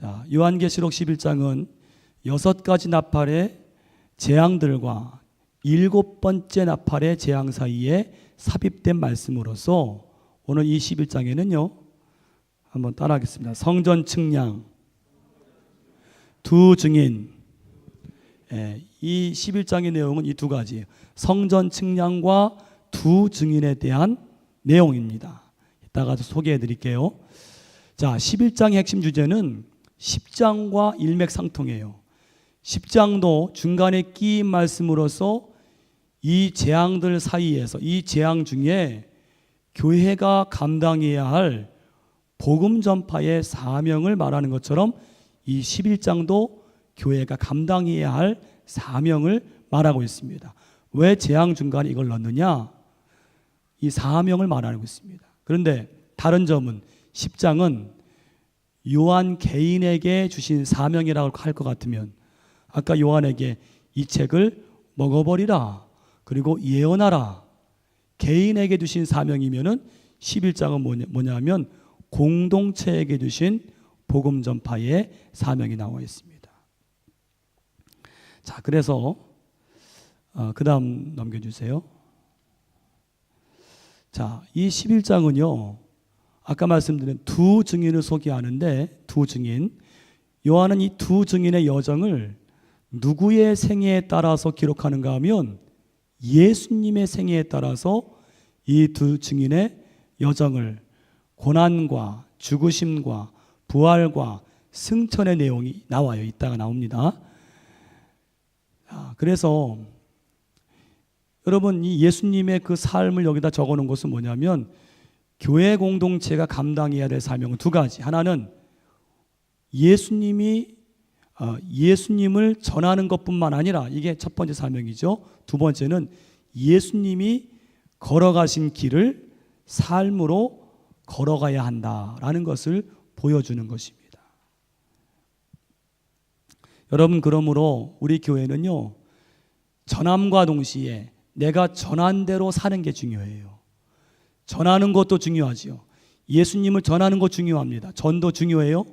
자, 요한계시록 11장은 6가지 나팔의 재앙들과 7번째 나팔의 재앙 사이에 삽입된 말씀으로서 오늘 이 11장에는요, 한번 따라하겠습니다. 성전 측량, 두 증인. 이 11장의 내용은 이 두 가지예요. 성전 측량과 두 증인에 대한 내용입니다. 이따가 소개해 드릴게요. 자, 11장의 핵심 주제는 10장과 일맥상통해요. 10장도 중간에 끼인 말씀으로서 이 재앙들 사이에서, 이 재앙 중에 교회가 감당해야 할 복음 전파의 사명을 말하는 것처럼 이 11장도 교회가 감당해야 할 사명을 말하고 있습니다. 왜 재앙 중간에 이걸 넣느냐? 이 사명을 말하고 있습니다. 그런데 다른 점은 10장은 요한 개인에게 주신 사명이라고 할 것 같으면 아까 요한에게 이 책을 먹어버리라, 그리고 예언하라, 개인에게 주신 사명이면은 11장은 뭐냐면 공동체에게 주신 복음 전파의 사명이 나와 있습니다. 자, 그래서 그 다음 넘겨주세요. 자, 이 11장은요, 아까 말씀드린 두 증인을 소개하는데, 두 증인, 요한은 이 두 증인의 여정을 누구의 생애에 따라서 기록하는가 하면 예수님의 생애에 따라서 이 두 증인의 여정을, 고난과 죽으심과 부활과 승천의 내용이 나와요. 이따가 나옵니다. 그래서 여러분, 이 예수님의 그 삶을 여기다 적어놓은 것은 뭐냐면 교회 공동체가 감당해야 될 사명은 두 가지. 하나는 예수님을 전하는 것뿐만 아니라, 이게 첫 번째 사명이죠. 두 번째는 예수님이 걸어가신 길을 삶으로 걸어가야 한다라는 것을 보여주는 것입니다. 여러분, 그러므로 우리 교회는요, 전함과 동시에 내가 전한 대로 사는 게 중요해요. 전하는 것도 중요하지요. 예수님을 전하는 것 중요합니다. 전도 중요해요.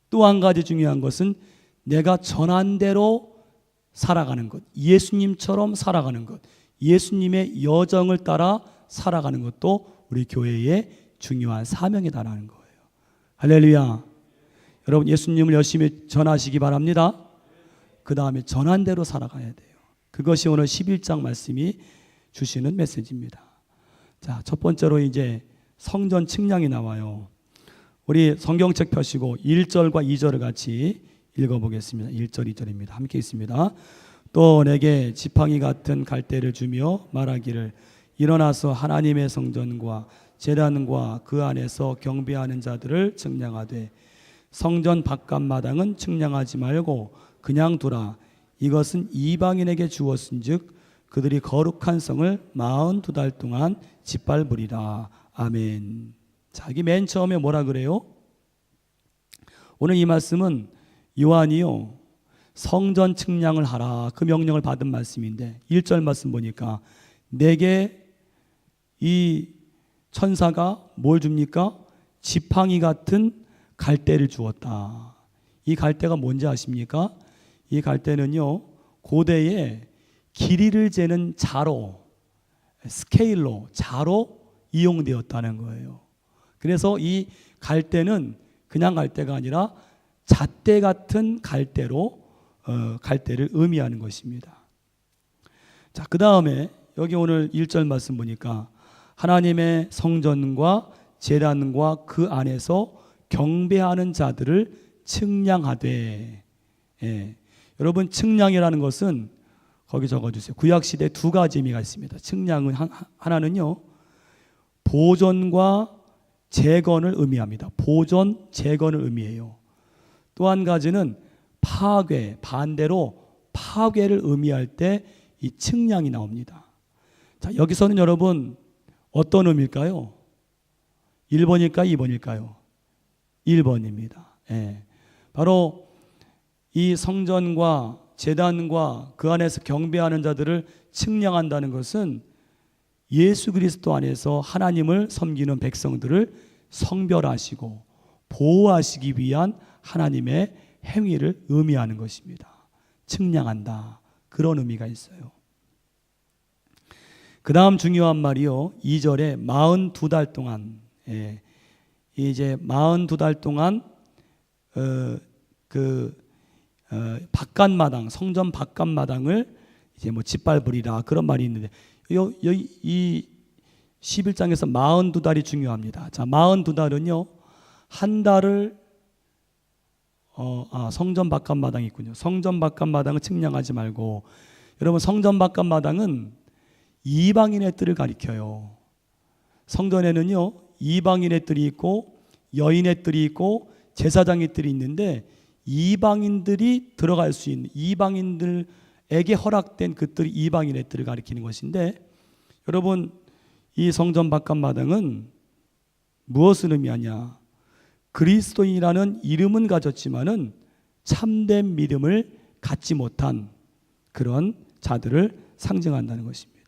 또 한 가지 중요한 것은 내가 전한 대로 살아가는 것, 예수님처럼 살아가는 것, 예수님의 여정을 따라 살아가는 것도 우리 교회의 중요한 사명이다라는 거예요. 할렐루야. 여러분, 예수님을 열심히 전하시기 바랍니다. 그 다음에 전한 대로 살아가야 돼요. 그것이 오늘 11장 말씀이 주시는 메시지입니다. 자, 첫 번째로 이제 성전 측량이 나와요. 우리 성경책 펴시고 1절과 2절을 같이 읽어보겠습니다. 1절, 2절입니다. 함께 있습니다. 또 내게 지팡이 같은 갈대를 주며 말하기를 일어나서 하나님의 성전과 제단과 그 안에서 경배하는 자들을 측량하되 성전 바깥마당은 측량하지 말고 그냥 두라. 이것은 이방인에게 주었은즉 그들이 거룩한 성을 42달 동안 짓밟으리라. 아멘. 자, 이게 맨 처음에 뭐라 그래요? 오늘 이 말씀은 요한이요, 성전 측량을 하라, 그 명령을 받은 말씀인데 1절 말씀 보니까 내게 이 천사가 뭘 줍니까? 지팡이 같은 갈대를 주었다. 이 갈대가 뭔지 아십니까? 이 갈대는요, 고대에 길이를 재는 자로, 스케일로, 자로 이용되었다는 거예요. 그래서 이 갈대는 그냥 갈대가 아니라 잣대 같은 갈대로 갈대를 의미하는 것입니다. 자, 그 다음에 여기 오늘 1절 말씀 보니까 하나님의 성전과 제단과 그 안에서 경배하는 자들을 측량하되. 여러분, 측량이라는 것은 거기 적어주세요. 구약시대에 두 가지 의미가 있습니다. 측량은 하나는요, 보존과 재건을 의미합니다. 보존, 재건을 의미해요. 또 한 가지는 파괴, 반대로 파괴를 의미할 때 이 측량이 나옵니다. 자, 여기서는 여러분 어떤 의미일까요? 1번일까요? 2번일까요? 1번입니다. 바로 이 성전과 제단과 그 안에서 경배하는 자들을 측량한다는 것은 예수 그리스도 안에서 하나님을 섬기는 백성들을 성별하시고 보호하시기 위한 하나님의 행위를 의미하는 것입니다. 측량한다. 그런 의미가 있어요. 그 다음 중요한 말이요. 2절에 42달 동안, 이제 42달 동안 바깥마당, 성전 바깥마당을 이제 뭐 짓밟으리라, 그런 말이 있는데, 이 11장에서 42달이 중요합니다. 자, 42달은요, 한 달을 성전 바깥마당이 있군요. 성전 바깥마당을 측량하지 말고, 여러분, 성전 바깥마당은 이방인의 뜰을 가리켜요. 성전에는요, 이방인의 뜰이 있고 여인의 뜰이 있고 제사장의 뜰이 있는데, 이방인들이 들어갈 수 있는, 이방인들에게 허락된 그 뜰이 이방인의 뜰을 가리키는 것인데, 여러분, 이 성전 바깥마당은 무엇을 의미하냐? 그리스도인이라는 이름은 가졌지만은 참된 믿음을 갖지 못한 그런 자들을 상징한다는 것입니다.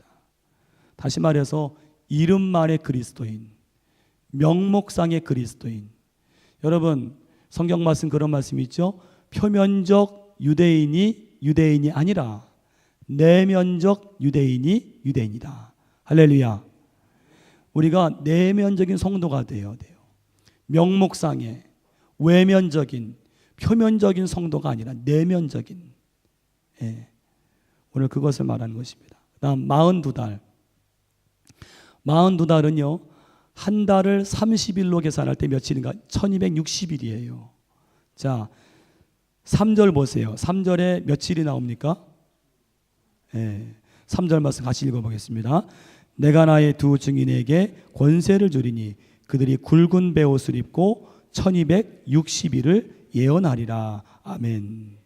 다시 말해서 이름만의 그리스도인, 명목상의 그리스도인. 여러분, 성경 말씀 그런 말씀이 있죠. 표면적 유대인이 아니라 내면적 유대인이 유대인이다. 할렐루야. 우리가 내면적인 성도가 되어야 돼요. 명목상의 외면적인, 표면적인 성도가 아니라 내면적인. 오늘 그것을 말하는 것입니다. 그다음 42달. 42달은요, 한 달을 30일로 계산할 때 며칠인가? 1260일이에요. 자, 3절 보세요. 3절에 며칠이 나옵니까? 3절 말씀 같이 읽어보겠습니다. 내가 나의 두 증인에게 권세를 주리니 그들이 굵은 베옷을 입고 1260일을 예언하리라. 아멘.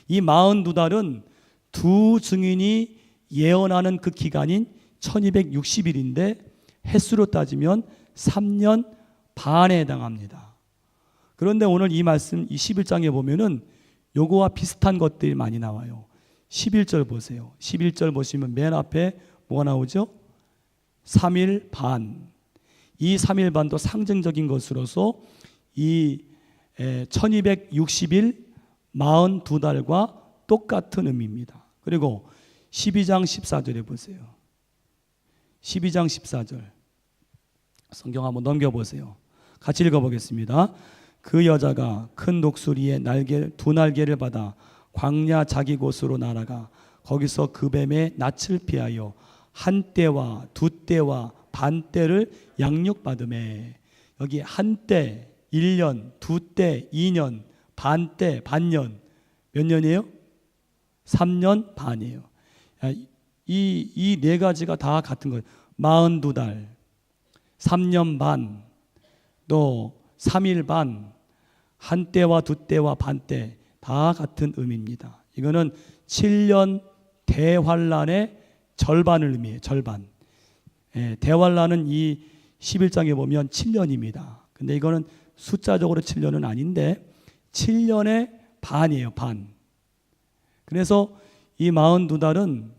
이 42달은 두 증인이 예언하는 그 기간인 1260일인데 횟수로 따지면 3년 반에 해당합니다. 그런데 오늘 이 말씀, 이 11장에 보면은 요거와 비슷한 것들이 많이 나와요. 11절 보세요. 11절 보시면 맨 앞에 뭐가 나오죠? 3일 반. 이 3일 반도 상징적인 것으로서 이 1260일 42달과 똑같은 의미입니다. 그리고 12장 14절에 보세요. 12장 14절. 성경 한번 넘겨보세요. 같이 읽어보겠습니다. 그 여자가 큰 독수리의 두 날개를 받아 광야 자기 곳으로 날아가 거기서 그 뱀의 낯을 피하여 한 때와 두 때와 반 때를 양육받으매. 여기 한 때 1년, 두 때 2년, 반 때 반년. 몇 년이에요? 3년 반이에요. 이 네 가지가 다 같은 거예요. 42달, 3년 반, 또 3일 반, 한 때와 두 때와 반 때 다 같은 의미입니다. 이거는 7년 대환란의 절반을 의미해요. 절반. 대환란은 이 11장에 보면 7년입니다. 근데 이거는 숫자적으로 7년은 아닌데 7년의 반이에요. 반. 그래서 이 42달은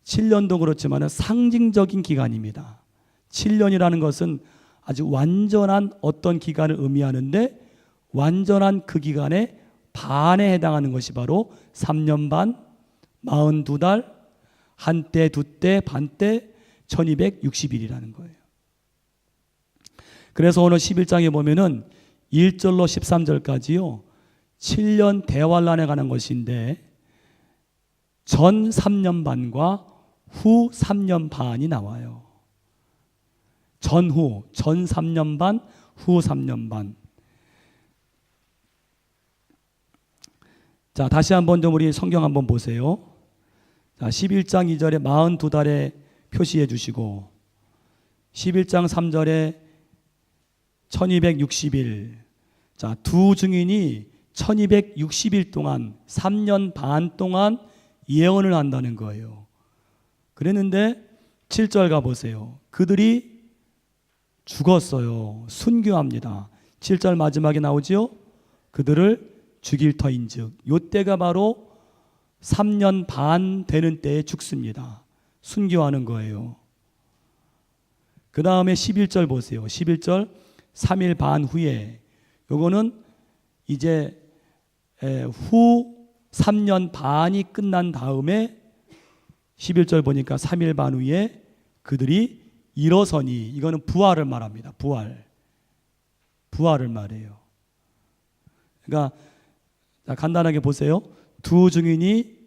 7년도 그렇지만 상징적인 기간입니다. 7년이라는 것은 아주 완전한 어떤 기간을 의미하는데, 완전한 그 기간의 반에 해당하는 것이 바로 3년 반, 42달, 한 때, 두 때, 반 때, 1260일이라는 거예요. 그래서 오늘 11장에 보면은 1절로 13절까지요, 7년 대환란에 관한 것인데 전 3년 반과 후 3년 반이 나와요. 전후, 전 3년 반, 후 3년 반. 자, 다시 한번 좀 우리 성경 한번 보세요. 자, 11장 2절에 42달에 표시해 주시고, 11장 3절에 1260일. 자, 두 증인이 1260일 동안, 3년 반 동안 예언을 한다는 거예요. 그랬는데 7절 가보세요. 그들이 죽었어요. 순교합니다. 7절 마지막에 나오지요. 그들을 죽일 터인즉. 요때가 바로 3년 반 되는 때에 죽습니다. 순교하는 거예요. 그 다음에 11절 보세요. 11절 3일 반 후에, 요거는 이제 후 3년 반이 끝난 다음에 11절 보니까 3일 반 후에 그들이 일어서니, 이거는 부활을 말합니다. 부활을 말해요. 그러니까 간단하게 보세요. 두 증인이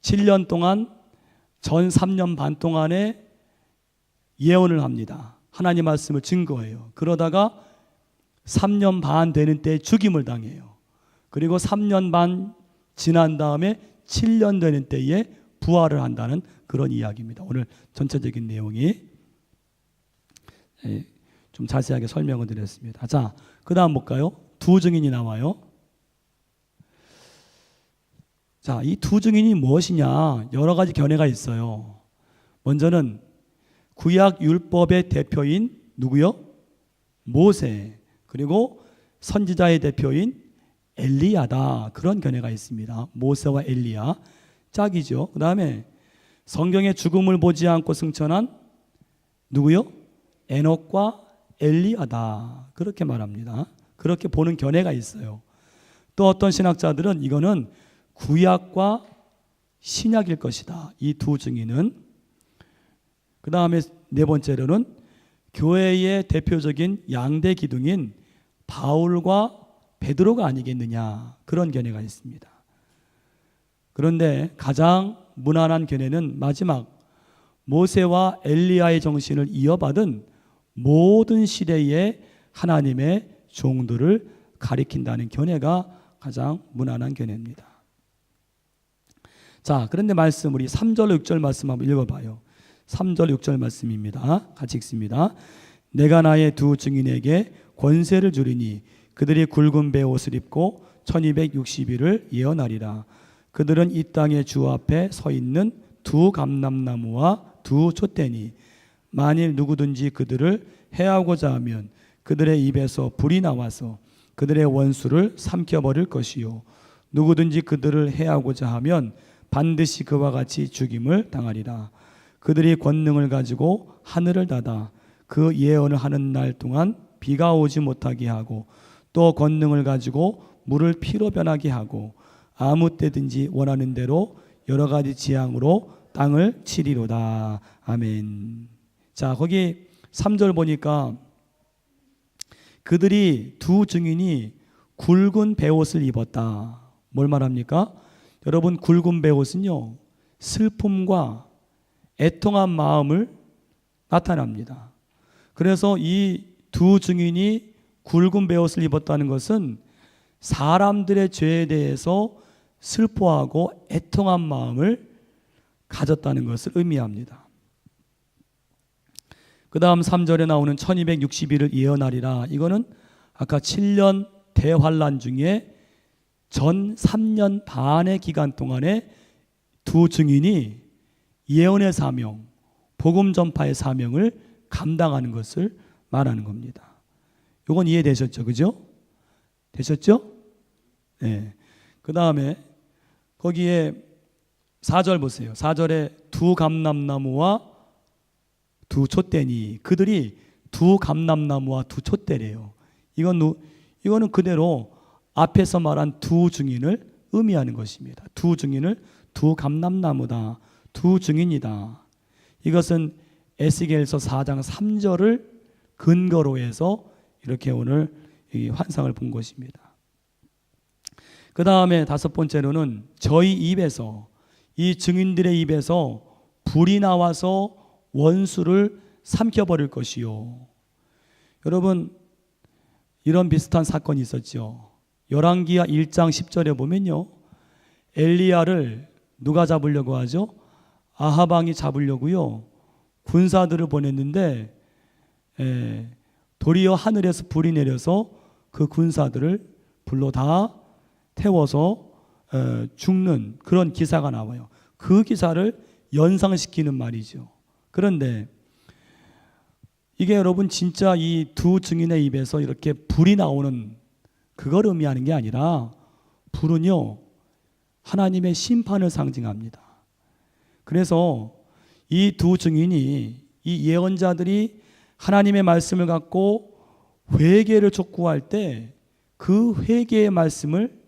7년 동안 전 3년 반 동안에 예언을 합니다. 하나님 말씀을 증거해요. 그러다가 3년 반 되는 때 죽임을 당해요. 그리고 3년 반 지난 다음에 7년 되는 때에 부활을 한다는 그런 이야기입니다. 오늘 전체적인 내용이 좀 자세하게 설명을 드렸습니다. 자, 그 다음 볼까요? 두 증인이 나와요. 자, 이 두 증인이 무엇이냐? 여러 가지 견해가 있어요. 먼저는 구약 율법의 대표인 누구요? 모세, 그리고 선지자의 대표인 엘리야다. 그런 견해가 있습니다. 모세와 엘리야 짝이죠. 그 다음에 성경의 죽음을 보지 않고 승천한 누구요? 에녹과 엘리야다. 그렇게 말합니다. 그렇게 보는 견해가 있어요. 또 어떤 신학자들은 이거는 구약과 신약일 것이다. 이 두 증인은. 그 다음에 네 번째로는 교회의 대표적인 양대 기둥인 바울과 베드로가 아니겠느냐, 그런 견해가 있습니다. 그런데 가장 무난한 견해는 마지막 모세와 엘리야의 정신을 이어받은 모든 시대의 하나님의 종들을 가리킨다는 견해가 가장 무난한 견해입니다. 자, 그런데 말씀 우리 3절 6절 말씀 한번 읽어봐요. 3절 6절 말씀입니다. 같이 읽습니다. 내가 나의 두 증인에게 권세를 주리니 그들이 굵은 베옷을 입고 1260일을 예언하리라. 그들은 이 땅의 주 앞에 서 있는 두 감람나무와 두 촛대니 만일 누구든지 그들을 해하고자 하면 그들의 입에서 불이 나와서 그들의 원수를 삼켜버릴 것이요 누구든지 그들을 해하고자 하면 반드시 그와 같이 죽임을 당하리라. 그들이 권능을 가지고 하늘을 닫아 그 예언을 하는 날 동안 비가 오지 못하게 하고 또 권능을 가지고 물을 피로 변하게 하고 아무 때든지 원하는 대로 여러 가지 지향으로 땅을 치리로다. 아멘. 자, 거기 3절 보니까 그들이 두 증인이 굵은 베옷을 입었다. 뭘 말합니까? 여러분, 굵은 베옷은요 슬픔과 애통한 마음을 나타납니다. 그래서 이 두 증인이 굵은 베옷을 입었다는 것은 사람들의 죄에 대해서 슬퍼하고 애통한 마음을 가졌다는 것을 의미합니다. 그 다음 3절에 나오는 1260일을 예언하리라. 이거는 아까 7년 대환란 중에 전 3년 반의 기간 동안에 두 증인이 예언의 사명, 복음 전파의 사명을 감당하는 것을 말하는 겁니다. 이건 이해되셨죠? 그죠? 되셨죠? 네. 그 다음에 거기에 4절 보세요. 4절에 두 감람나무와 두 촛대니, 그들이 두 감람나무와 두 촛대래요. 이거는 그대로 앞에서 말한 두 증인을 의미하는 것입니다. 두 증인을 두 감람나무다, 두 증인이다. 이것은 에스겔서 4장 3절을 근거로 해서 이렇게 오늘 이 환상을 본 것입니다. 그 다음에 다섯 번째로는 저희 입에서, 이 증인들의 입에서 불이 나와서 원수를 삼켜버릴 것이요. 여러분, 이런 비슷한 사건이 있었죠. 열왕기하 1장 10절에 보면요, 엘리야를 누가 잡으려고 하죠? 아합 왕이 잡으려고요 군사들을 보냈는데 도리어 하늘에서 불이 내려서 그 군사들을 불로 다 태워서 죽는 그런 기사가 나와요. 그 기사를 연상시키는 말이죠. 그런데 이게 여러분 진짜 이 두 증인의 입에서 이렇게 불이 나오는 그걸 의미하는 게 아니라, 불은요 하나님의 심판을 상징합니다. 그래서 이 두 증인이, 이 예언자들이 하나님의 말씀을 갖고 회개를 촉구할 때 그 회개의 말씀을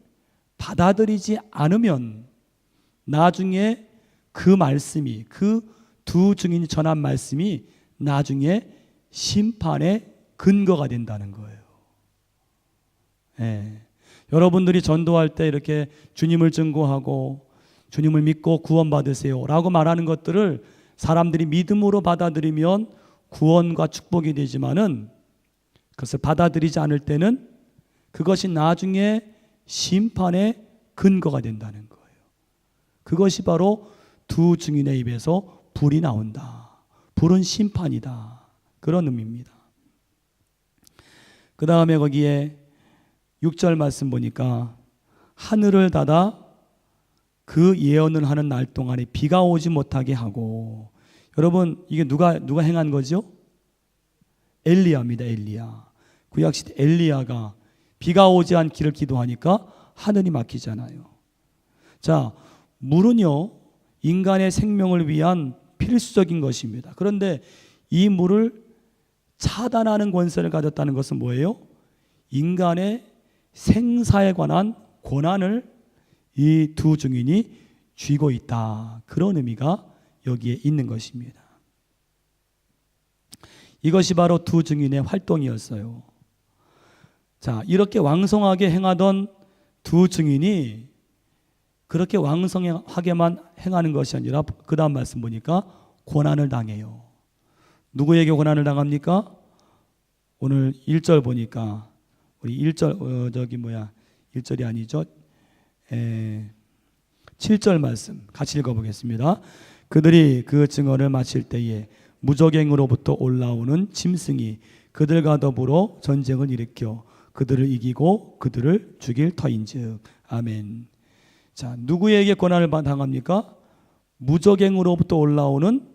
받아들이지 않으면 나중에 그 말씀이, 그 두 증인이 전한 말씀이 나중에 심판의 근거가 된다는 거예요. 예. 여러분들이 전도할 때 이렇게 주님을 증거하고 주님을 믿고 구원받으세요 라고 말하는 것들을 사람들이 믿음으로 받아들이면 구원과 축복이 되지만은 그것을 받아들이지 않을 때는 그것이 나중에 심판의 근거가 된다는 거예요. 그것이 바로 두 증인의 입에서 불이 나온다. 불은 심판이다. 그런 의미입니다. 그 다음에 거기에 6절 말씀 보니까 하늘을 닫아 그 예언을 하는 날 동안에 비가 오지 못하게 하고, 여러분 이게 누가 행한 거죠? 엘리야입니다. 엘리야. 구약시대 엘리야가 비가 오지 않기를 기도하니까 하늘이 막히잖아요. 자, 물은요 인간의 생명을 위한 필수적인 것입니다. 그런데 이 물을 차단하는 권세를 가졌다는 것은 뭐예요? 인간의 생사에 관한 고난을 이 두 증인이 쥐고 있다. 그런 의미가 여기에 있는 것입니다. 이것이 바로 두 증인의 활동이었어요. 자, 이렇게 왕성하게 행하던 두 증인이 그렇게 왕성하게만 행하는 것이 아니라 그 다음 말씀 보니까 고난을 당해요. 누구에게 고난을 당합니까? 오늘 1절 보니까 우리 1절 1절이 아니죠. 7절 말씀 같이 읽어보겠습니다. 그들이 그 증언을 마칠 때에 무적행으로부터 올라오는 짐승이 그들과 더불어 전쟁을 일으켜 그들을 이기고 그들을 죽일 터인즉. 아멘. 자, 누구에게 고난을 당합니까? 무적행으로부터 올라오는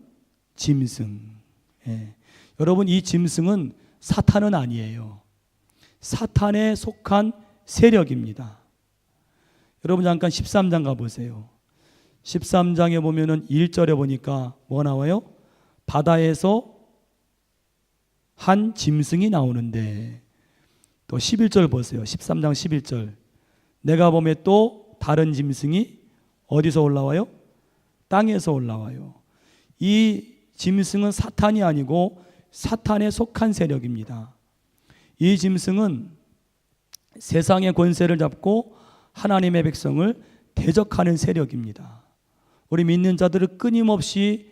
짐승. 예. 여러분 이 짐승은 사탄은 아니에요. 사탄에 속한 세력입니다. 여러분 잠깐 13장 가보세요. 13장에 보면은 1절에 보니까 뭐가 나와요? 바다에서 한 짐승이 나오는데, 또 11절 보세요. 13장 11절. 내가 보면 또 다른 짐승이 어디서 올라와요? 땅에서 올라와요. 이 짐승은 사탄이 아니고 사탄에 속한 세력입니다. 이 짐승은 세상의 권세를 잡고 하나님의 백성을 대적하는 세력입니다. 우리 믿는 자들을 끊임없이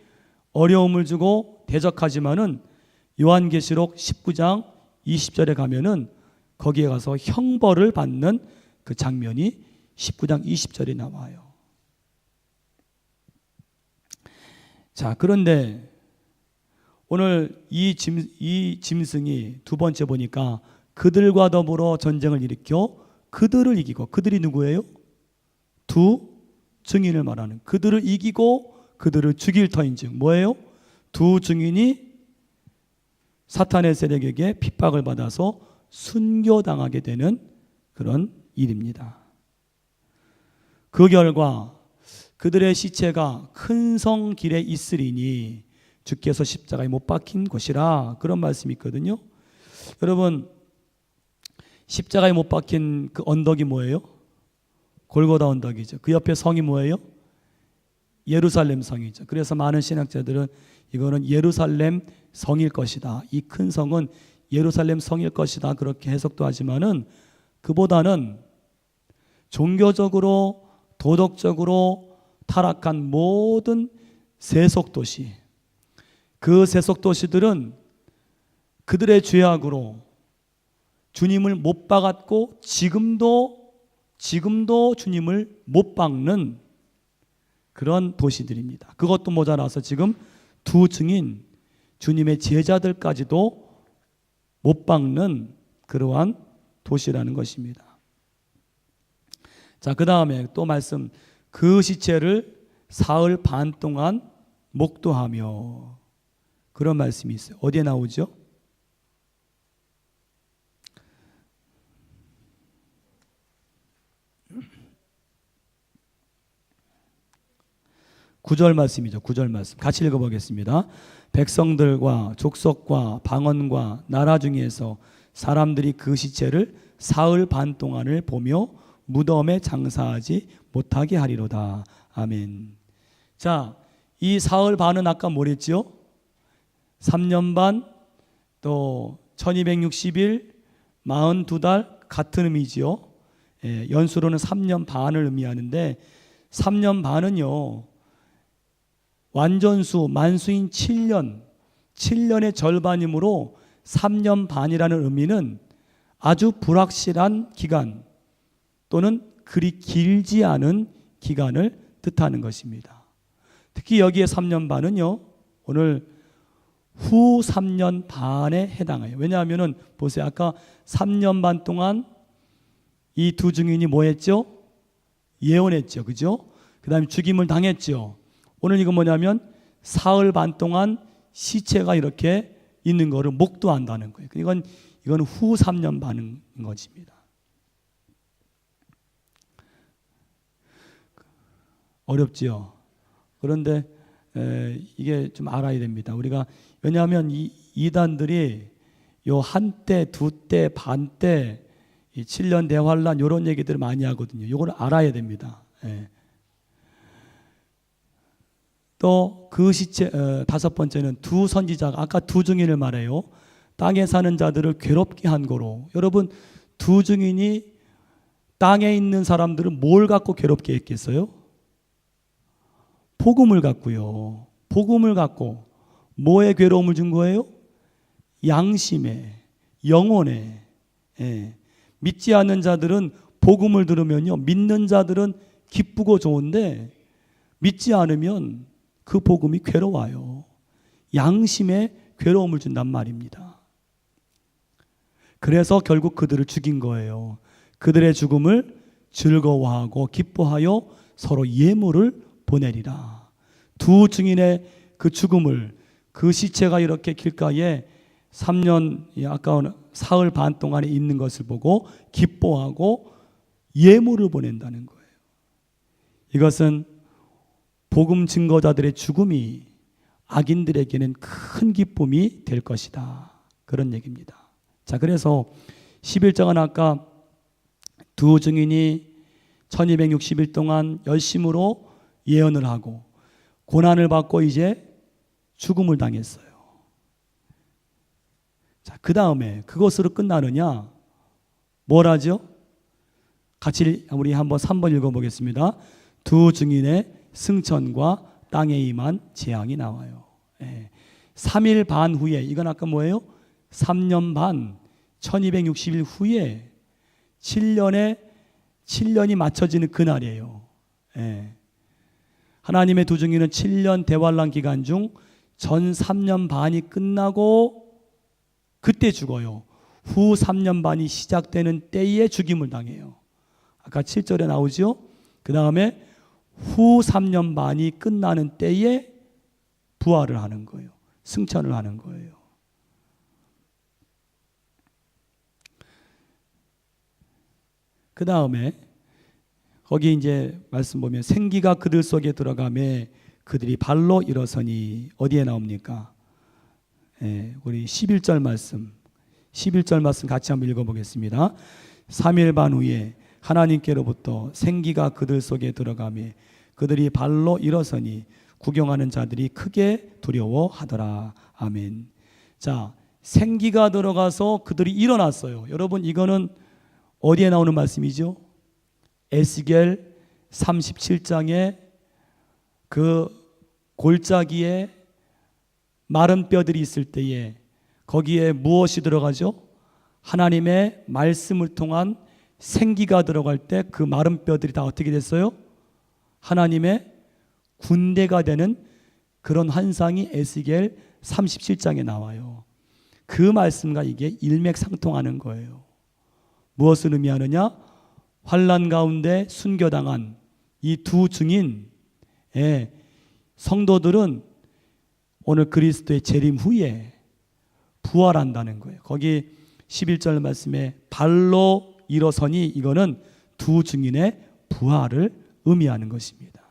어려움을 주고 대적하지만은 요한계시록 19장 20절에 가면은 거기에 가서 형벌을 받는 그 장면이 19장 20절에 나와요. 자, 그런데 오늘 이 짐승이 두 번째 보니까 그들과 더불어 전쟁을 일으켜 그들을 이기고, 그들이 누구예요? 두 증인을 말하는, 그들을 이기고 그들을 죽일 터인즉. 뭐예요? 두 증인이 사탄의 세력에게 핍박을 받아서 순교당하게 되는 그런 일입니다. 그 결과 그들의 시체가 큰 성 길에 있으리니 주께서 십자가에 못 박힌 곳이라, 그런 말씀이 있거든요. 여러분 십자가에 못 박힌 그 언덕이 뭐예요? 골고다 언덕이죠. 그 옆에 성이 뭐예요? 예루살렘 성이죠. 그래서 많은 신학자들은 이거는 예루살렘 성일 것이다, 이 큰 성은 예루살렘 성일 것이다, 그렇게 해석도 하지만은 그보다는 종교적으로 도덕적으로 타락한 모든 세속도시, 그 세속도시들은 그들의 죄악으로 주님을 못 박았고 지금도 주님을 못 박는 그런 도시들입니다. 그것도 모자라서 지금 두 증인 주님의 제자들까지도 못 박는 그러한 도시라는 것입니다. 자, 그 다음에 또 말씀, 그 시체를 사흘 반 동안 목도하며, 그런 말씀이 있어요. 어디에 나오죠? 구절 말씀이죠. 9절 말씀 같이 읽어보겠습니다. 백성들과 족속과 방언과 나라 중에서 사람들이 그 시체를 사흘 반 동안을 보며 무덤에 장사하지 못하게 하리로다. 아멘. 자, 이 사흘 반은 아까 뭐랬죠? 3년 반, 또 1260일, 42달 같은 의미지요. 연수로는 3년 반을 의미하는데 3년 반은요, 완전수, 만수인 7년의 절반이므로 3년 반이라는 의미는 아주 불확실한 기간 또는 그리 길지 않은 기간을 뜻하는 것입니다. 특히 여기에 3년 반은요, 오늘 후 3년 반에 해당해요. 왜냐하면 보세요. 아까 3년 반 동안 이 두 증인이 뭐 했죠? 예언했죠. 그죠? 그 다음에 죽임을 당했죠. 오늘 이건 뭐냐면 사흘 반 동안 시체가 이렇게 있는 거를 목도한다는 거예요. 이건 후 3년 반인 것입니다. 어렵지요. 그런데 이게 좀 알아야 됩니다. 우리가 왜냐하면 이 이단들이 요 한때, 두때, 반때, 이 7년 대환란 이런 얘기들을 많이 하거든요. 이걸 알아야 됩니다. 또 그 시체 다섯 번째는 두 선지자가 아까 두 증인을 말해요. 땅에 사는 자들을 괴롭게 한 거로. 여러분 두 증인이 땅에 있는 사람들은 뭘 갖고 괴롭게 했겠어요? 복음을 갖고요. 복음을 갖고 뭐에 괴로움을 준 거예요? 양심에, 영혼에. 믿지 않는 자들은 복음을 들으면요, 믿는 자들은 기쁘고 좋은데 믿지 않으면 그 복음이 괴로워요. 양심에 괴로움을 준단 말입니다. 그래서 결국 그들을 죽인 거예요. 그들의 죽음을 즐거워하고 기뻐하여 서로 예물을 보내리라. 두 증인의 그 죽음을, 그 시체가 이렇게 길가에 3년 아까운 사흘 반 동안에 있는 것을 보고 기뻐하고 예물을 보낸다는 거예요. 이것은 복음 증거자들의 죽음이 악인들에게는 큰 기쁨이 될 것이다. 그런 얘기입니다. 자, 그래서 11장은 아까 두 증인이 1260일 동안 열심으로 예언을 하고 고난을 받고 이제 죽음을 당했어요. 자, 그 다음에 그것으로 끝나느냐? 뭘 하죠? 같이 우리 한번 3번 읽어보겠습니다. 두 증인의 승천과 땅에 임한 재앙이 나와요. 3일 반 후에, 이건 아까 뭐예요? 3년 반, 1260일 후에 7년이 맞춰지는 그날이에요. 하나님의 두 증인은 7년 대환란 기간 중 전 3년 반이 끝나고 그때 죽어요. 후 3년 반이 시작되는 때에 죽임을 당해요. 아까 7절에 나오죠. 그 다음에 후 3년 반이 끝나는 때에 부활을 하는 거예요. 승천을 하는 거예요. 그 다음에 거기 이제 말씀 보면 생기가 그들 속에 들어가매 그들이 발로 일어서니 어디에 나옵니까? 우리 11절 말씀 같이 한번 읽어보겠습니다. 3일 반 후에 하나님께로부터 생기가 그들 속에 들어가매 그들이 발로 일어서니 구경하는 자들이 크게 두려워하더라. 아멘. 자, 생기가 들어가서 그들이 일어났어요. 여러분 이거는 어디에 나오는 말씀이죠? 에스겔 37장에 그 골짜기에 마른 뼈들이 있을 때에 거기에 무엇이 들어가죠? 하나님의 말씀을 통한 생기가 들어갈 때 그 마른 뼈들이 다 어떻게 됐어요? 하나님의 군대가 되는 그런 환상이 에스겔 37장에 나와요. 그 말씀과 이게 일맥상통하는 거예요. 무엇을 의미하느냐? 환난 가운데 순교당한 이 두 증인의 성도들은 오늘 그리스도의 재림 후에 부활한다는 거예요. 거기 11절 말씀에 발로 일어서니 이거는 두 증인의 부활을 의미하는 것입니다.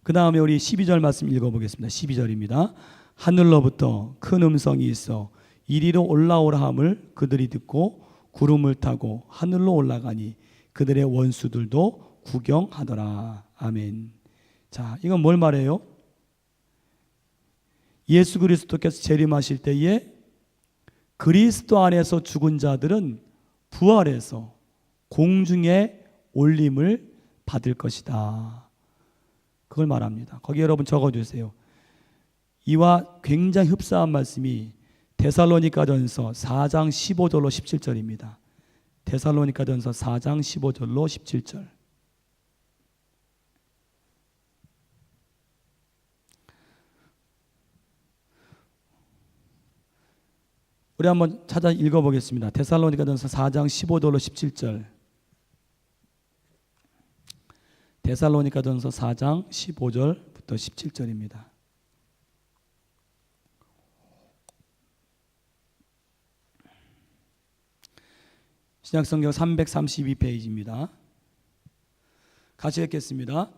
그 다음에 우리 12절 말씀 읽어보겠습니다. 12절입니다. 하늘로부터 큰 음성이 있어 이리로 올라오라 함을 그들이 듣고 구름을 타고 하늘로 올라가니 그들의 원수들도 구경하더라. 아멘. 자, 이건 뭘 말해요? 예수 그리스도께서 재림하실 때에 그리스도 안에서 죽은 자들은 부활해서 공중에 올림을 받을 것이다. 그걸 말합니다. 거기 여러분 적어주세요. 이와 굉장히 흡사한 말씀이 데살로니가전서 4장 15절로 17절입니다. 데살로니가전서 4장 15절로 17절. 우리 한번 찾아 읽어보겠습니다. 데살로니가전서 4장 15절로 17절. 데살로니가전서 4장 15절부터 17절입니다. 신약성경 332페이지입니다. 같이 읽겠습니다.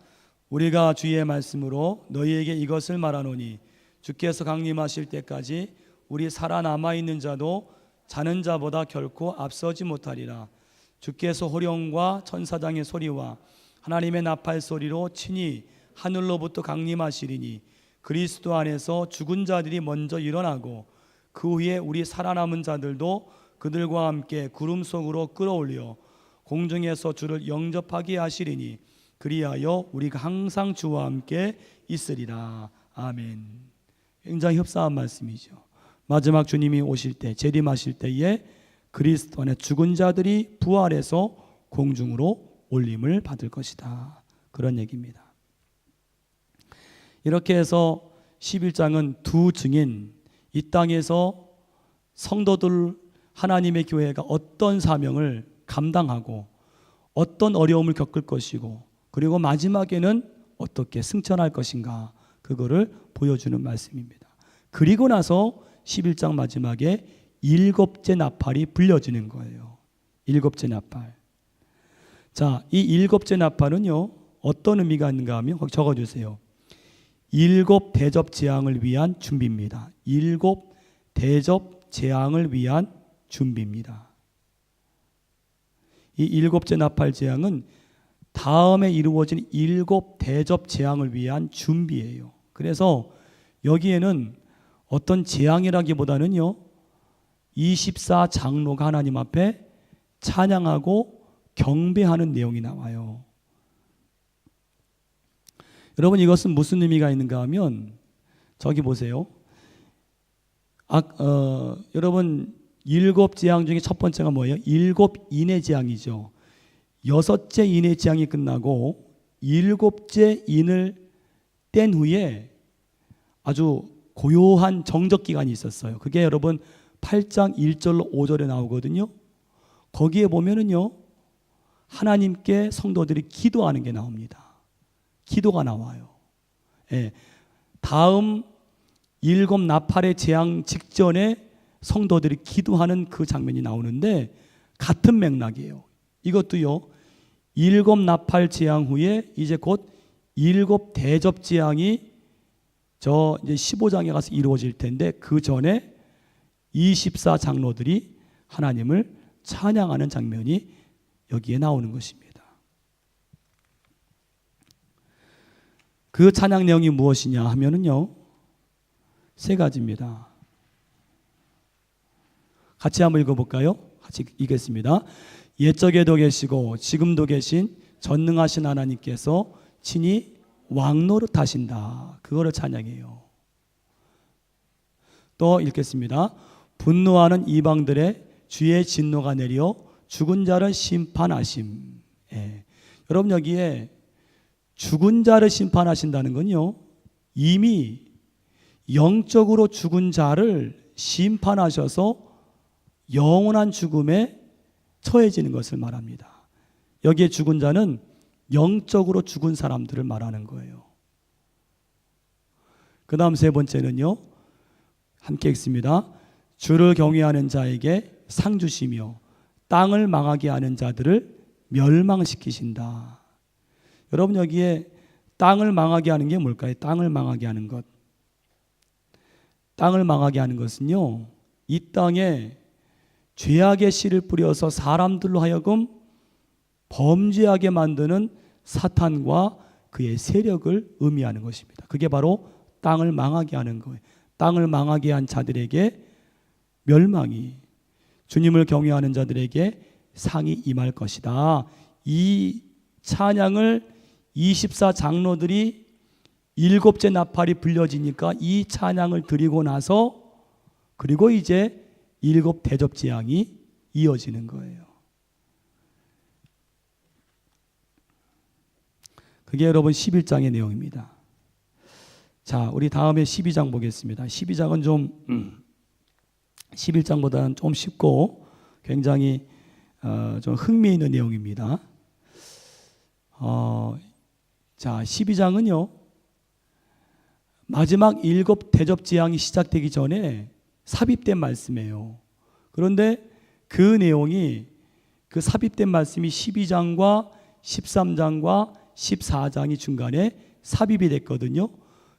우리가 주의 말씀으로 너희에게 이것을 말하노니 주께서 강림하실 때까지 우리 살아남아 있는 자도 자는 자보다 결코 앞서지 못하리라. 주께서 호령과 천사장의 소리와 하나님의 나팔 소리로 친히 하늘로부터 강림하시리니 그리스도 안에서 죽은 자들이 먼저 일어나고 그 후에 우리 살아남은 자들도 그들과 함께 구름 속으로 끌어올려 공중에서 주를 영접하게 하시리니 그리하여 우리가 항상 주와 함께 있으리라. 아멘. 굉장히 흡사한 말씀이죠. 마지막 주님이 오실 때, 재림하실 때에 그리스도 안에 죽은 자들이 부활해서 공중으로 올림을 받을 것이다. 그런 얘기입니다. 이렇게 해서 11장은 두 증인, 이 땅에서 성도들 하나님의 교회가 어떤 사명을 감당하고 어떤 어려움을 겪을 것이고 그리고 마지막에는 어떻게 승천할 것인가, 그거를 보여주는 말씀입니다. 그리고 나서 11장 마지막에 일곱째 나팔이 불려지는 거예요. 일곱째 나팔. 자, 이 일곱째 나팔은요 어떤 의미가 있는가 하면 거기 적어주세요. 일곱 대접 재앙을 위한 준비입니다. 일곱 대접 재앙을 위한 준비입니다. 이 일곱째 나팔 재앙은 다음에 이루어진 일곱 대접 재앙을 위한 준비예요. 그래서 여기에는 어떤 재앙이라기보다는요 24장로가 하나님 앞에 찬양하고 경배하는 내용이 나와요. 여러분, 이것은 무슨 의미가 있는가 하면 저기 보세요. 여러분, 일곱 재앙 중에 첫 번째가 뭐예요? 일곱 인의 재앙이죠. 여섯째 인의 재앙이 끝나고 일곱째 인을 뗀 후에 아주 고요한 정적 기간이 있었어요. 그게 여러분 8장 1절로 5절에 나오거든요. 거기에 보면은요 하나님께 성도들이 기도하는 게 나옵니다. 기도가 나와요. 예. 다음 일곱 나팔의 재앙 직전에 성도들이 기도하는 그 장면이 나오는데 같은 맥락이에요. 이것도요 일곱 나팔 재앙 후에 이제 곧 일곱 대접 재앙이 저 이제 15장에 가서 이루어질 텐데 그 전에 24장로들이 하나님을 찬양하는 장면이 여기에 나오는 것입니다. 그 찬양 내용이 무엇이냐 하면은요 세 가지입니다. 같이 한번 읽어볼까요? 같이 읽겠습니다. 옛적에도 계시고 지금도 계신 전능하신 하나님께서 친히 왕노릇하신다. 그거를 찬양해요. 또 읽겠습니다. 분노하는 이방들의 주의 진노가 내려 죽은 자를 심판하심. 예. 여러분, 여기에 죽은 자를 심판하신다는 건요 이미 영적으로 죽은 자를 심판하셔서 영원한 죽음에 처해지는 것을 말합니다. 여기에 죽은 자는 영적으로 죽은 사람들을 말하는 거예요. 그 다음 세 번째는요 함께 읽습니다. 주를 경외하는 자에게 상 주시며 땅을 망하게 하는 자들을 멸망시키신다. 여러분, 여기에 땅을 망하게 하는 게 뭘까요? 땅을 망하게 하는 것. 땅을 망하게 하는 것은요, 이 땅에 죄악의 씨를 뿌려서 사람들로 하여금 범죄하게 만드는 사탄과 그의 세력을 의미하는 것입니다. 그게 바로 땅을 망하게 하는 거예요. 땅을 망하게 한 자들에게 멸망이, 주님을 경외하는 자들에게 상이 임할 것이다. 이 찬양을 24장로들이 7째 나팔이 불려지니까 이 찬양을 드리고 나서 그리고 이제 7 대접재앙이 이어지는 거예요. 그게 여러분 11장의 내용입니다. 자, 우리 다음에 12장 보겠습니다. 12장은 좀 11장보다는 좀 쉽고 굉장히 좀 흥미있는 내용입니다. 자, 12장은요, 마지막 7 대접재앙이 시작되기 전에 삽입된 말씀이에요. 그런데 그 내용이, 그 삽입된 말씀이 12장과 13장과 14장이 중간에 삽입이 됐거든요.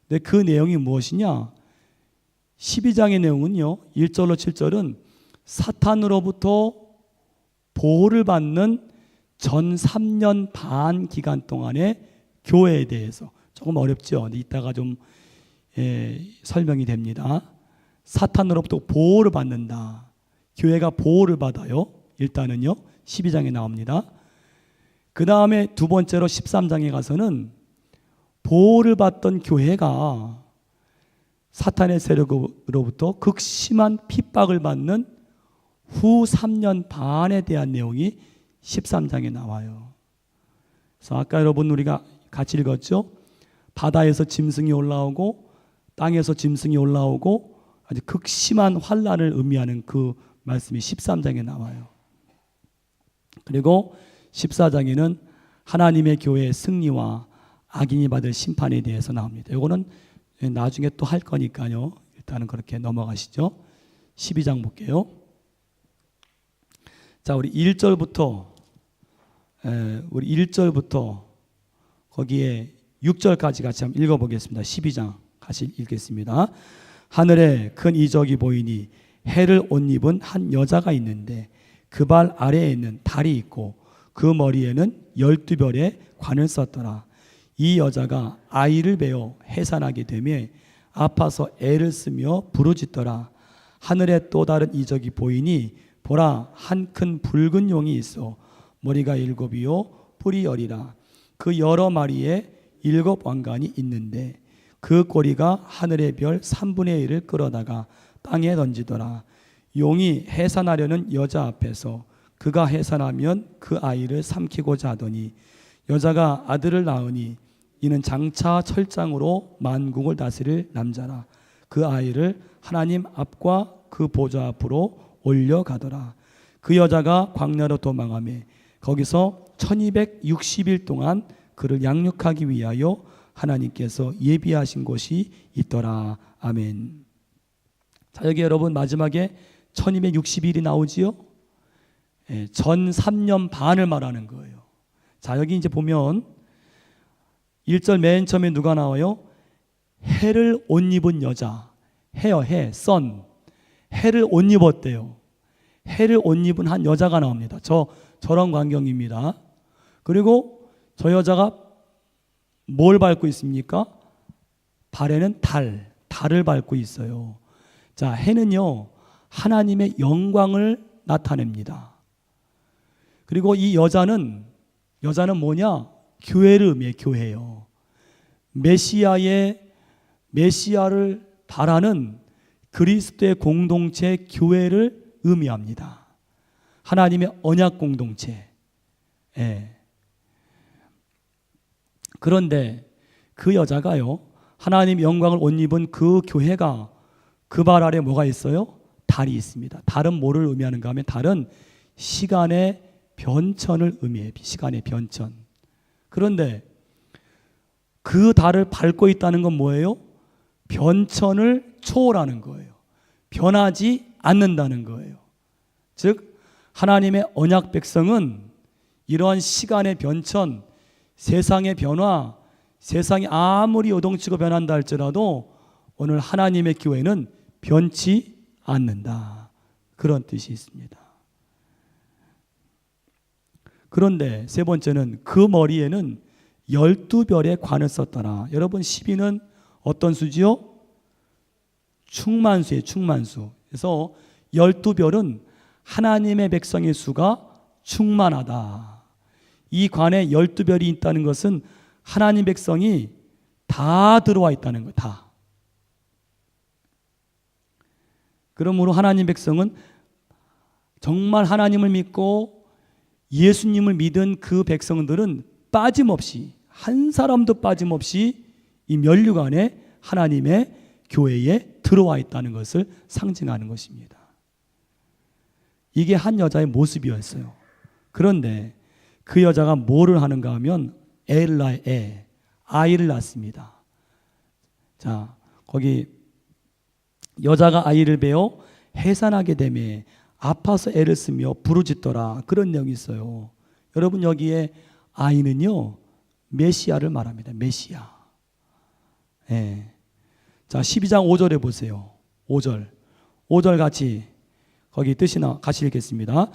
근데 그 내용이 무엇이냐? 12장의 내용은요, 1절로 7절은 사탄으로부터 보호를 받는 전 3년 반 기간 동안의 교회에 대해서, 조금 어렵죠. 근데 이따가 좀 설명이 됩니다. 사탄으로부터 보호를 받는다. 교회가 보호를 받아요. 일단은요, 12장에 나옵니다. 그 다음에 두 번째로 13장에 가서는 보호를 받던 교회가 사탄의 세력으로부터 극심한 핍박을 받는 후 3년 반에 대한 내용이 13장에 나와요. 그래서 아까 여러분 우리가 같이 읽었죠? 바다에서 짐승이 올라오고 땅에서 짐승이 올라오고 아주 극심한 환난을 의미하는 그 말씀이 13장에 나와요. 그리고 14장에는 하나님의 교회의 승리와 악인이 받을 심판에 대해서 나옵니다. 이거는 나중에 또 할 거니까요. 일단은 그렇게 넘어가시죠. 12장 볼게요. 자, 우리 1절부터 거기에 6절까지 같이 한번 읽어보겠습니다. 12장 같이 읽겠습니다. 하늘에 큰 이적이 보이니 해를 옷 입은 한 여자가 있는데 그 발 아래에는 달이 있고 그 머리에는 12별의 관을 썼더라. 이 여자가 아이를 베어 해산하게 되며 아파서 애를 쓰며 부르짖더라. 하늘에 또 다른 이적이 보이니 보라, 한 큰 붉은 용이 있어 머리가 7이요 뿔이 10이라. 그 여러 마리에 7 왕관이 있는데 그 꼬리가 하늘의 별 3분의 1을 끌어다가 땅에 던지더라. 용이 해산하려는 여자 앞에서 그가 해산하면 그 아이를 삼키고자 하더니 여자가 아들을 낳으니 이는 장차 철장으로 만국을 다스릴 남자라. 그 아이를 하나님 앞과 그 보좌 앞으로 올려가더라. 그 여자가 광야로 도망하며 거기서 1260일 동안 그를 양육하기 위하여 하나님께서 예비하신 곳이 있더라. 아멘. 자, 여기 여러분 마지막에 1260일이 나오지요. 전 3년 반을 말하는 거예요. 자, 여기 이제 보면 1절 맨 처음에 누가 나와요? 해를 옷 입은 여자. 해요, 해, 선. 해를 옷 입었대요. 해를 옷 입은 한 여자가 나옵니다. 저런 광경입니다. 그리고 저 여자가 뭘 밟고 있습니까? 발에는 달을 밟고 있어요. 자, 해는요, 하나님의 영광을 나타냅니다. 그리고 이 여자는 뭐냐? 교회를 의미해, 교회요. 메시아를 바라는 그리스도의 공동체 교회를 의미합니다. 하나님의 언약 공동체. 그런데 그 여자가요, 하나님 영광을 옷 입은 그 교회가 그 발 아래 뭐가 있어요? 달이 있습니다. 달은 뭐를 의미하는가 하면 달은 시간의 변천을 의미해요. 시간의 변천. 그런데 그 달을 밟고 있다는 건 뭐예요? 변천을 초월하는 거예요. 변하지 않는다는 거예요. 즉 하나님의 언약 백성은 이러한 시간의 변천, 세상의 변화, 세상이 아무리 요동치고 변한다 할지라도 오늘 하나님의 교회는 변치 않는다. 그런 뜻이 있습니다. 그런데 세 번째는 그 머리에는 12별의 관을 썼더라. 여러분 12는 어떤 수지요? 충만수예요. 충만수. 그래서 12별은 하나님의 백성의 수가 충만하다. 이 관에 12별이 있다는 것은 하나님 백성이 다 들어와 있다는 거예요. 다. 그러므로 하나님 백성은 정말 하나님을 믿고 예수님을 믿은 그 백성들은 빠짐없이, 한 사람도 빠짐없이 이 면류관에 하나님의 교회에 들어와 있다는 것을 상징하는 것입니다. 이게 한 여자의 모습이었어요. 그런데 그 여자가 뭐를 하는가 하면 엘라에 아이를 낳습니다. 자, 거기 여자가 아이를 베어 해산하게 되매 아파서 애를 쓰며 부르짖더라. 그런 내용이 있어요. 여러분 여기에 아이는요 메시아를 말합니다. 메시아. 예. 자 12장 5절에 보세요. 5절 같이 거기 뜻이 같이 읽겠습니다.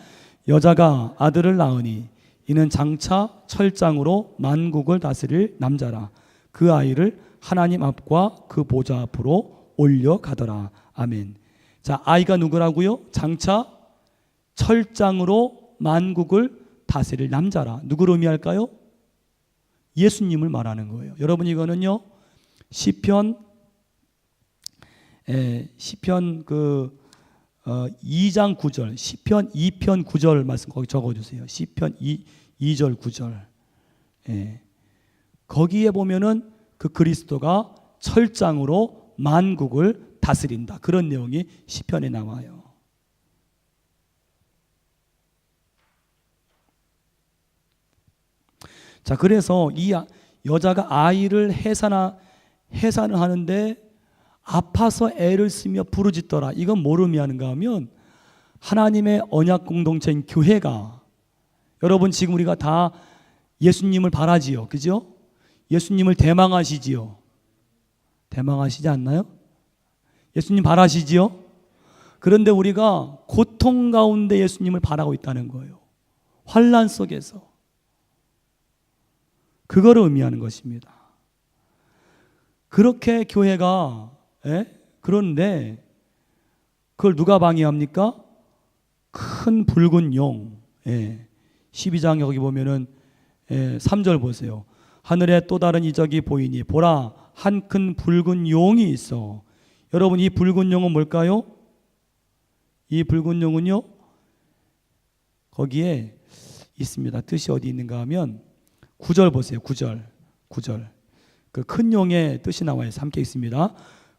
여자가 아들을 낳으니 이는 장차 철장으로 만국을 다스릴 남자라. 그 아이를 하나님 앞과 그 보좌 앞으로 올려가더라. 아멘. 자, 아이가 누구라고요? 장차 철장으로 만국을 다스릴 남자라. 누구를 의미할까요? 예수님을 말하는 거예요. 여러분 이거는요 시편 2장 9절, 시편 2편 9절 말씀 거기 적어주세요. 시편 2절 9절. 예. 거기에 보면은 그 그리스도가 철장으로 만국을 다스린다. 그런 내용이 시편에 나와요. 자, 그래서 이 여자가 아이를 해산을 하는데 아파서 애를 쓰며 부르짖더라. 이건 뭘 의미하는가 하면 하나님의 언약 공동체인 교회가, 여러분 지금 우리가 다 예수님을 바라지요. 그죠? 예수님을 대망하시지요. 대망하시지 않나요? 예수님 바라시지요? 그런데 우리가 고통 가운데 예수님을 바라고 있다는 거예요. 환난 속에서. 그거를 의미하는 것입니다. 그렇게 교회가 그런데 그걸 누가 방해합니까? 큰 붉은 용. 12장 여기 보면은 3절 보세요. 하늘에 또 다른 이적이 보이니 보라 한 큰 붉은 용이 있어. 여러분 이 붉은 용은 뭘까요? 이 붉은 용은요 거기에 있습니다. 뜻이 어디 있는가 하면 9절 보세요. 9절 그 큰 용의 뜻이 나와요. 함께 있습니다.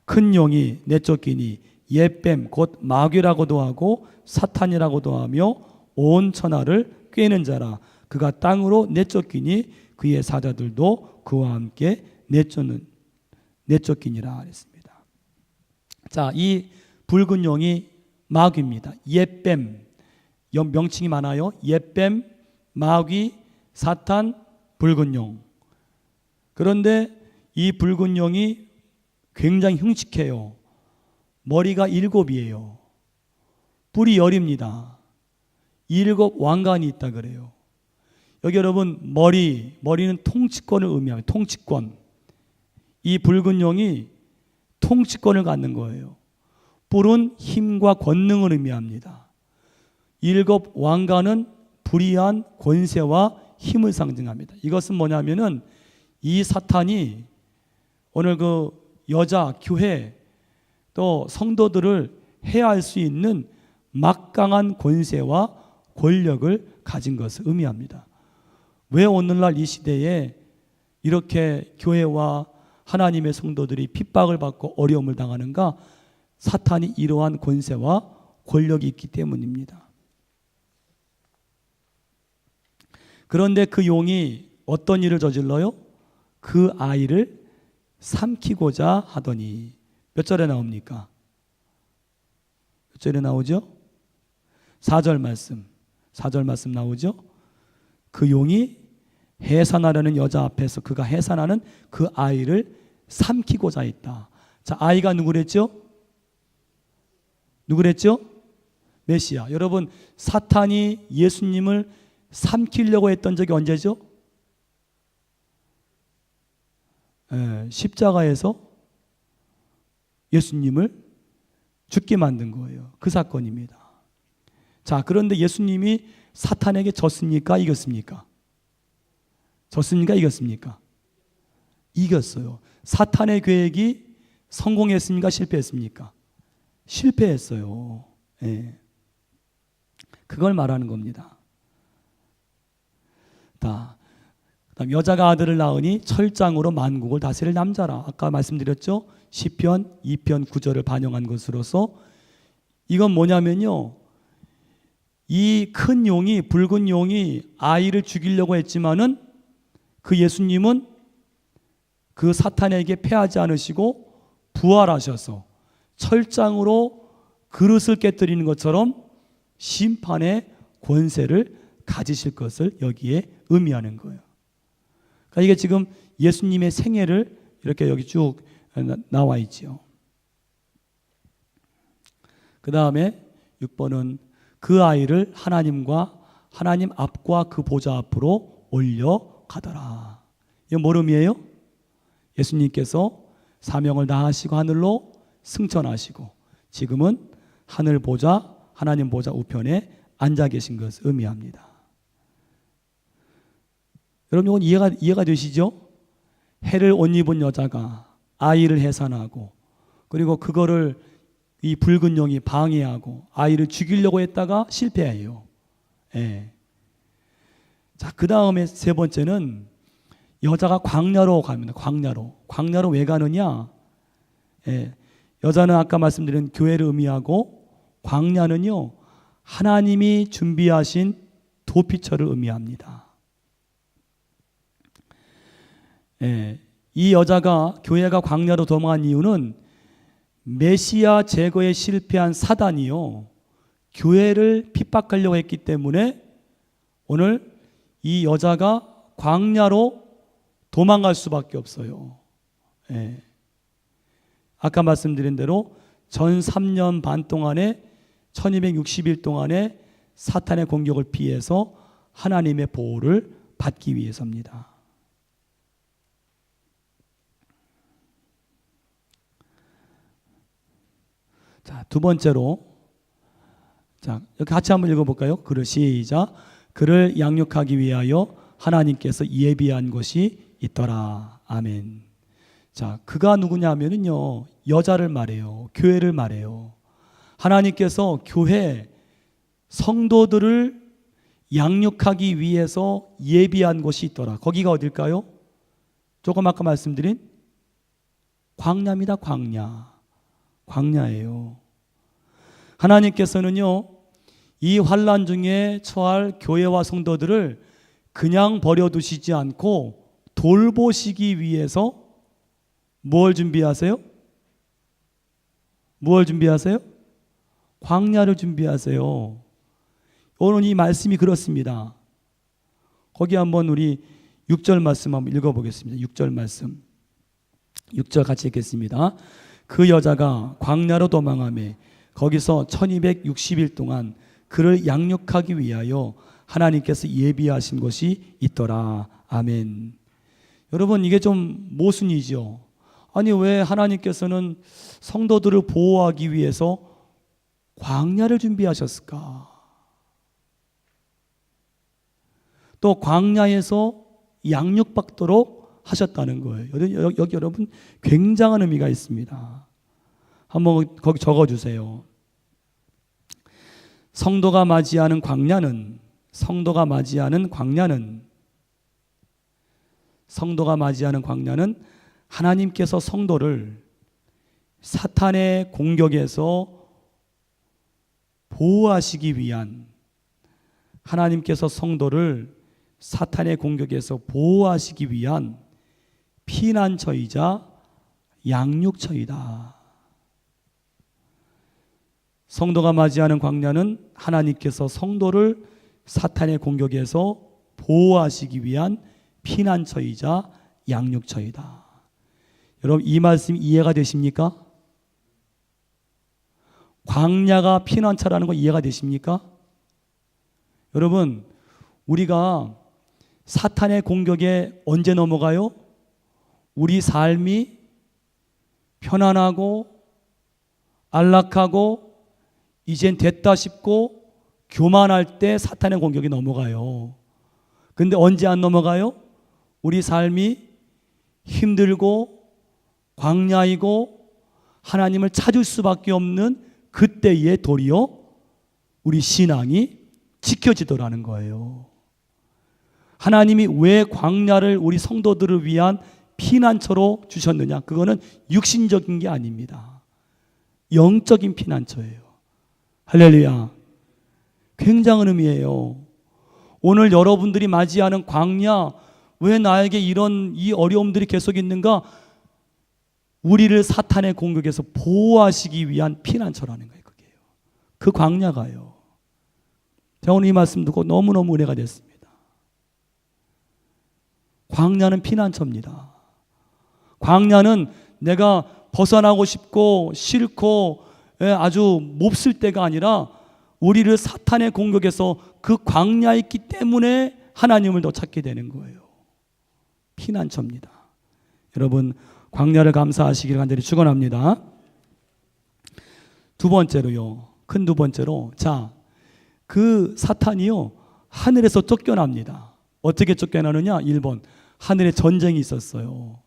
큰 용이 내쫓기니 옛뱀 곧 마귀라고도 하고 사탄이라고도 하며 온 천하를 꿰는 자라. 그가 땅으로 내쫓기니 그의 사자들도 그와 함께 내쫓기니라 그랬습니다. 자, 이 붉은 용이 마귀입니다. 옛뱀 명칭이 많아요. 옛뱀, 마귀, 사탄, 붉은 용. 그런데 이 붉은 용이 굉장히 흉측해요. 머리가 7이에요. 뿔이 10입니다. 7 왕관이 있다 그래요. 여기 여러분 머리는 통치권을 의미합니다. 통치권. 이 붉은 용이 통치권을 갖는 거예요. 뿔은 힘과 권능을 의미합니다. 7 왕관은 불의한 권세와 힘을 상징합니다. 이것은 뭐냐면은 이 사탄이 오늘 그 여자 교회 또 성도들을 해할 수 있는 막강한 권세와 권력을 가진 것을 의미합니다. 왜 오늘날 이 시대에 이렇게 교회와 하나님의 성도들이 핍박을 받고 어려움을 당하는가? 사탄이 이러한 권세와 권력이 있기 때문입니다. 그런데 그 용이 어떤 일을 저질러요? 그 아이를 삼키고자 하더니. 몇 절에 나옵니까? 몇 절에 나오죠? 4절 말씀 나오죠? 그 용이 해산하려는 여자 앞에서 그가 해산하는 그 아이를 삼키고자 했다. 자, 아이가 누구랬죠? 누구랬죠? 메시아. 여러분, 사탄이 예수님을 삼키려고 했던 적이 언제죠? 십자가에서 예수님을 죽게 만든 거예요. 그 사건입니다. 자, 그런데 예수님이 사탄에게 졌습니까? 이겼습니까? 졌습니까? 이겼습니까? 이겼어요. 사탄의 계획이 성공했습니까? 실패했습니까? 실패했어요. 예. 그걸 말하는 겁니다. 그다음 여자가 아들을 낳으니 철장으로 만국을 다스릴 남자라. 아까 말씀드렸죠? 시편 2편 9절을 반영한 것으로서 이건 뭐냐면요, 이 큰 용이, 붉은 용이 아이를 죽이려고 했지만은 그 예수님은 그 사탄에게 패하지 않으시고 부활하셔서 철장으로 그릇을 깨뜨리는 것처럼 심판의 권세를 가지실 것을 여기에 의미하는 거예요. 그러니까 이게 지금 예수님의 생애를 이렇게 여기 쭉 나와 있죠. 그 다음에 6번은 그 아이를 하나님 앞과 그 보좌 앞으로 올려가더라. 이건 뭘 의미해요? 예수님께서 사명을 다하시고 하늘로 승천하시고 지금은 하늘 보좌, 하나님 보좌 우편에 앉아 계신 것을 의미합니다. 여러분, 이건 이해가 되시죠? 해를 옷 입은 여자가 아이를 해산하고 그리고 그거를 이 붉은 용이 방해하고 아이를 죽이려고 했다가 실패해요. 예. 자, 그 다음에 세 번째는 여자가 광야로 갑니다. 광야로 왜 가느냐? 예. 여자는 아까 말씀드린 교회를 의미하고 광야는요, 하나님이 준비하신 도피처를 의미합니다. 예. 이 여자가 교회가 광야로 도망한 이유는 메시아 제거에 실패한 사단이요, 교회를 핍박하려고 했기 때문에 오늘 이 여자가 광야로 도망갈 수밖에 없어요. 예. 아까 말씀드린 대로 전 3년 반 동안에 1260일 동안에 사탄의 공격을 피해서 하나님의 보호를 받기 위해서입니다. 자, 두 번째로, 자, 여기 같이 한번 읽어볼까요? 그를 시작. 그를 양육하기 위하여 하나님께서 예비한 것이 있더라. 아멘. 자, 그가 누구냐면요, 여자를 말해요. 교회를 말해요. 하나님께서 교회 성도들을 양육하기 위해서 예비한 것이 있더라. 거기가 어딜까요? 조금 아까 말씀드린 광야입니다. 광야예요. 하나님께서는요, 이 환난 중에 처할 교회와 성도들을 그냥 버려두시지 않고 돌보시기 위해서 뭘 준비하세요? 광야를 준비하세요. 오늘 이 말씀이 그렇습니다. 거기 한번 우리 6절 말씀 한번 읽어보겠습니다. 6절 말씀. 6절 같이 읽겠습니다. 그 여자가 광야로 도망하며 거기서 1260일 동안 그를 양육하기 위하여 하나님께서 예비하신 것이 있더라. 아멘. 여러분, 이게 좀 모순이죠. 아니, 왜 하나님께서는 성도들을 보호하기 위해서 광야를 준비하셨을까? 또 광야에서 양육받도록 하셨다는 거예요. 여기 여러분, 굉장한 의미가 있습니다. 한번 거기 적어주세요. 성도가 맞이하는 광야는 하나님께서 성도를 사탄의 공격에서 보호하시기 위한, 하나님께서 성도를 사탄의 공격에서 보호하시기 위한 피난처이자 양육처이다. 성도가 맞이하는 광야는 하나님께서 성도를 사탄의 공격에서 보호하시기 위한 피난처이자 양육처이다. 여러분, 이 말씀 이해가 되십니까? 광야가 피난처라는 거 이해가 되십니까? 여러분, 우리가 사탄의 공격에 언제 넘어가요? 우리 삶이 편안하고 안락하고 이젠 됐다 싶고 교만할 때 사탄의 공격이 넘어가요. 근데 언제 안 넘어가요? 우리 삶이 힘들고 광야이고 하나님을 찾을 수밖에 없는 그때에 도리어 우리 신앙이 지켜지더라는 거예요. 하나님이 왜 광야를 우리 성도들을 위한 피난처로 주셨느냐? 그거는 육신적인 게 아닙니다. 영적인 피난처예요. 할렐루야. 굉장한 의미예요. 오늘 여러분들이 맞이하는 광야, 왜 나에게 이 어려움들이 계속 있는가? 우리를 사탄의 공격에서 보호하시기 위한 피난처라는 거예요. 그게요. 그 광야가요. 제가 오늘 이 말씀 듣고 너무너무 은혜가 됐습니다. 광야는 피난처입니다. 광야는 내가 벗어나고 싶고 싫고 아주 몹쓸 때가 아니라 우리를 사탄의 공격에서 그 광야에 있기 때문에 하나님을 더 찾게 되는 거예요. 피난처입니다. 여러분, 광야를 감사하시기를 간절히 축원합니다. 두 번째로요. 큰 두 번째로, 자, 그 사탄이요 하늘에서 쫓겨납니다. 어떻게 쫓겨나느냐? 1번, 하늘에 전쟁이 있었어요.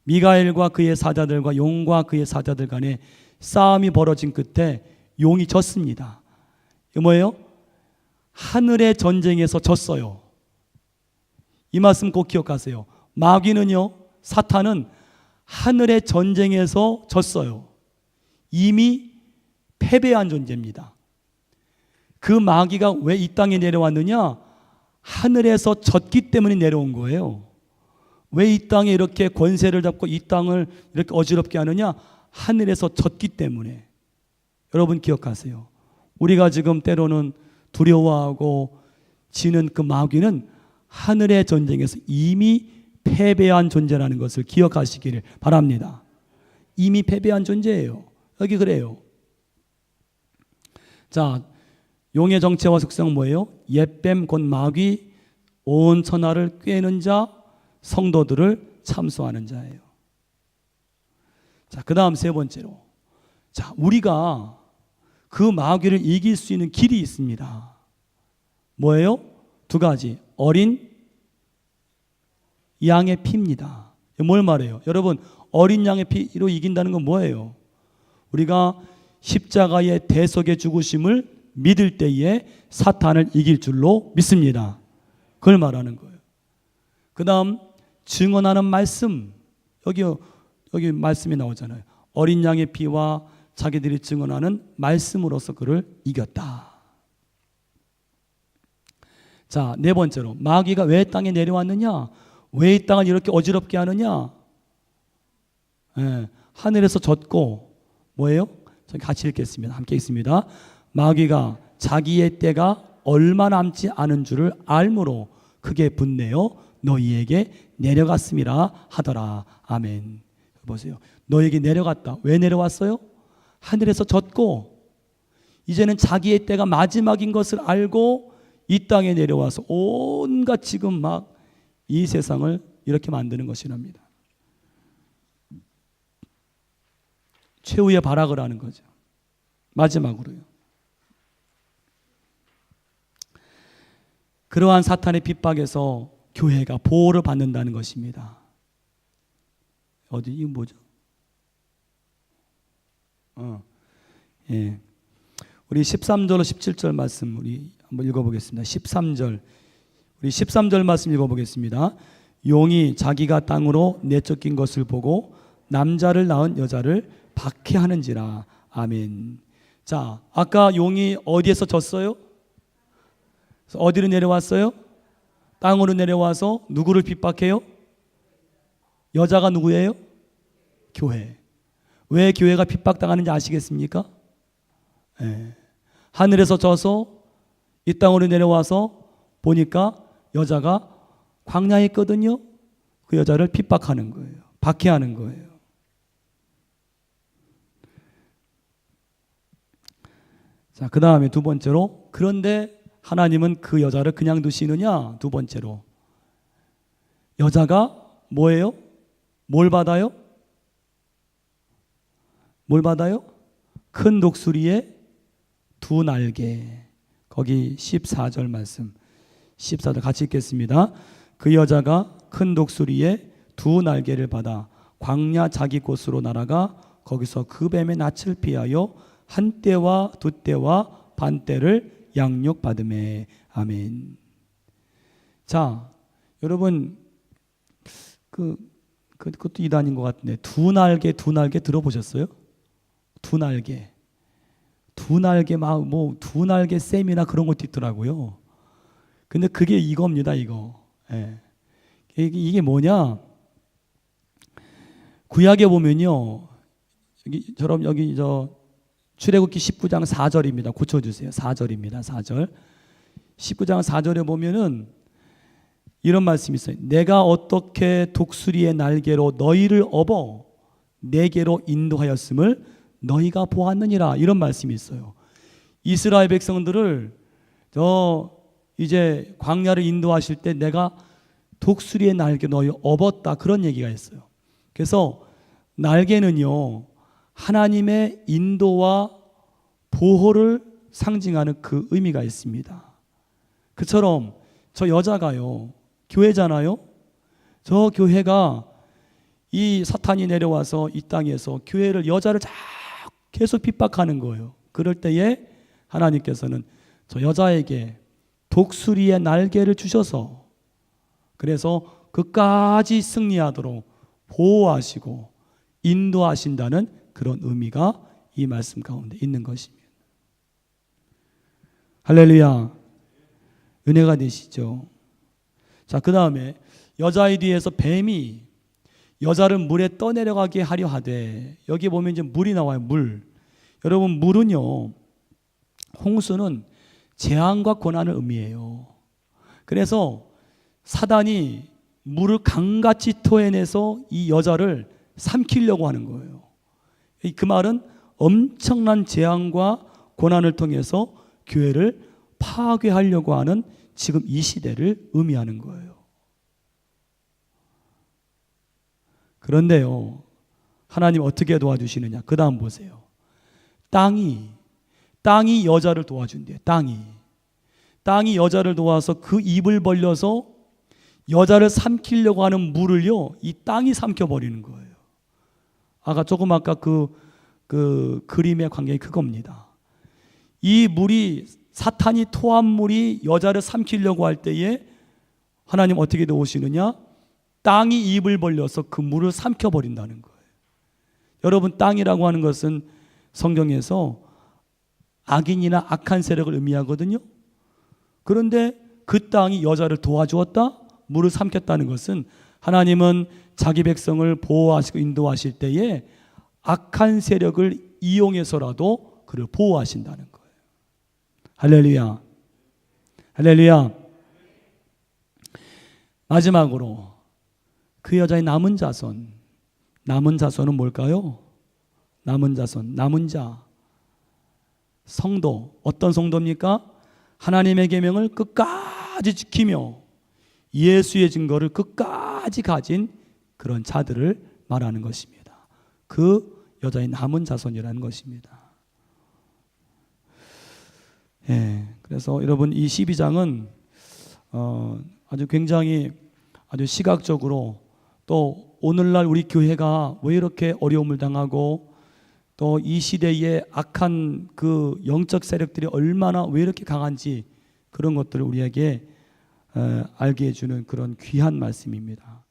미가엘과 그의 사자들과 용과 그의 사자들 간에 싸움이 벌어진 끝에 용이 졌습니다. 이거 뭐예요? 하늘의 전쟁에서 졌어요. 이 말씀 꼭 기억하세요. 마귀는요, 사탄은 하늘의 전쟁에서 졌어요. 이미 패배한 존재입니다. 그 마귀가 왜 이 땅에 내려왔느냐? 하늘에서 졌기 때문에 내려온 거예요. 왜 이 땅에 이렇게 권세를 잡고 이 땅을 이렇게 어지럽게 하느냐? 하늘에서 졌기 때문에. 여러분 기억하세요. 우리가 지금 때로는 두려워하고 지는 그 마귀는 하늘의 전쟁에서 이미 패배한 존재라는 것을 기억하시기를 바랍니다. 이미 패배한 존재예요. 여기 그래요. 자, 용의 정체와 속성은 뭐예요? 옛뱀 곧 마귀, 온 천하를 꿰는 자, 성도들을 참소하는 자예요. 자, 그 다음 세 번째로, 자, 우리가 그 마귀를 이길 수 있는 길이 있습니다. 뭐예요? 두 가지. 어린 양의 피입니다. 뭘 말해요? 여러분, 어린 양의 피로 이긴다는 건 뭐예요? 우리가 십자가의 대속의 죽으심을 믿을 때에 사탄을 이길 줄로 믿습니다. 그걸 말하는 거예요. 그 다음 증언하는 말씀. 여기 말씀이 나오잖아요. 어린 양의 피와 자기들이 증언하는 말씀으로서 그를 이겼다. 자, 네 번째로, 마귀가 왜 땅에 내려왔느냐? 왜 이 땅을 이렇게 어지럽게 하느냐? 하늘에서 졌고, 뭐예요? 저희 같이 읽겠습니다. 함께 읽습니다. 마귀가 자기의 때가 얼마 남지 않은 줄을 알므로 크게 분내어 너희에게 내려갔음이라 하더라. 아멘. 보세요. 너에게 내려갔다. 왜 내려왔어요? 하늘에서 졌고 이제는 자기의 때가 마지막인 것을 알고 이 땅에 내려와서 온갖 지금 막 이 세상을 이렇게 만드는 것이랍니다. 최후의 발악을 하는 거죠. 마지막으로요. 그러한 사탄의 핍박에서 교회가 보호를 받는다는 것입니다. 어디 이거 뭐죠? 예. 우리 13절로 17절 말씀 우리 한번 읽어보겠습니다. 13절. 우리 13절 말씀 읽어보겠습니다. 용이 자기가 땅으로 내쫓긴 것을 보고 남자를 낳은 여자를 박해하는지라. 아멘. 자, 아까 용이 어디에서 졌어요? 어디로 내려왔어요? 땅으로 내려와서 누구를 핍박해요? 여자가 누구예요? 교회. 왜 교회가 핍박당하는지 아시겠습니까? 하늘에서 져서 이 땅으로 내려와서 보니까 여자가 광야에 있거든요. 그 여자를 핍박하는 거예요. 박해하는 거예요. 자, 그 다음에 두 번째로, 그런데 하나님은 그 여자를 그냥 두시느냐? 두 번째로, 여자가 뭐예요? 뭘 받아요? 뭘 받아요? 큰 독수리의 두 날개. 거기 14절 말씀, 14절 같이 읽겠습니다. 그 여자가 큰 독수리의 두 날개를 받아 광야 자기 곳으로 날아가 거기서 그 뱀의 낯을 피하여 한 떼와 두 떼와 반 떼를 양육받으매. 아멘. 자, 여러분 그것도 이단인 것 같은데, 두 날개 들어보셨어요? 두 날개 막 뭐 두 날개 쌤이나 그런 것도 있더라고요. 근데 그게 이겁니다, 이거. 예. 이게 뭐냐? 구약에 보면요, 여기 출애굽기 19장 4절입니다. 고쳐주세요. 4절입니다. 4절. 19장 4절에 보면은 이런 말씀이 있어요. 내가 어떻게 독수리의 날개로 너희를 업어 내게로 인도하였음을 너희가 보았느니라. 이런 말씀이 있어요. 이스라엘 백성들을 이제 광야를 인도하실 때 내가 독수리의 날개 너희 업었다, 그런 얘기가 있어요. 그래서 날개는요, 하나님의 인도와 보호를 상징하는 그 의미가 있습니다. 그처럼 저 여자가요, 교회잖아요. 저 교회가 이 사탄이 내려와서 이 땅에서 교회를, 여자를 계속 핍박하는 거예요. 그럴 때에 하나님께서는 저 여자에게 독수리의 날개를 주셔서, 그래서 그까지 승리하도록 보호하시고 인도하신다는 그런 의미가 이 말씀 가운데 있는 것입니다. 할렐루야. 은혜가 되시죠. 자, 그 다음에 여자의 뒤에서 뱀이 여자를 물에 떠내려가게 하려 하되, 여기 보면 이제 물이 나와요. 물. 여러분, 물은요, 홍수는 재앙과 고난을 의미해요. 그래서 사단이 물을 강같이 토해내서 이 여자를 삼키려고 하는 거예요. 그 말은 엄청난 재앙과 고난을 통해서 교회를 파괴하려고 하는 지금 이 시대를 의미하는 거예요. 그런데요, 하나님 어떻게 도와주시느냐? 그 다음 보세요. 땅이 여자를 도와준대요. 땅이 여자를 도와서 그 입을 벌려서 여자를 삼키려고 하는 물을요, 이 땅이 삼켜버리는 거예요. 아까 그 그림의 광경이 그겁니다. 이 물이, 사탄이 토한 물이 여자를 삼키려고 할 때에 하나님 어떻게 도우시느냐? 땅이 입을 벌려서 그 물을 삼켜버린다는 거예요. 여러분, 땅이라고 하는 것은 성경에서 악인이나 악한 세력을 의미하거든요. 그런데 그 땅이 여자를 도와주었다, 물을 삼켰다는 것은 하나님은 자기 백성을 보호하시고 인도하실 때에 악한 세력을 이용해서라도 그를 보호하신다는 거예요. 할렐루야. 할렐루야. 마지막으로 그 여자의 남은 자손은 뭘까요? 남은 자, 성도. 어떤 성도입니까? 하나님의 계명을 끝까지 지키며 예수의 증거를 끝까지 가진 그런 자들을 말하는 것입니다. 그 여자의 남은 자손이라는 것입니다. 예, 그래서 여러분, 이 12장은 아주 굉장히 아주 시각적으로, 또 오늘날 우리 교회가 왜 이렇게 어려움을 당하고, 또 이 시대의 악한 그 영적 세력들이 얼마나 왜 이렇게 강한지, 그런 것들을 우리에게 알게 해주는 그런 귀한 말씀입니다.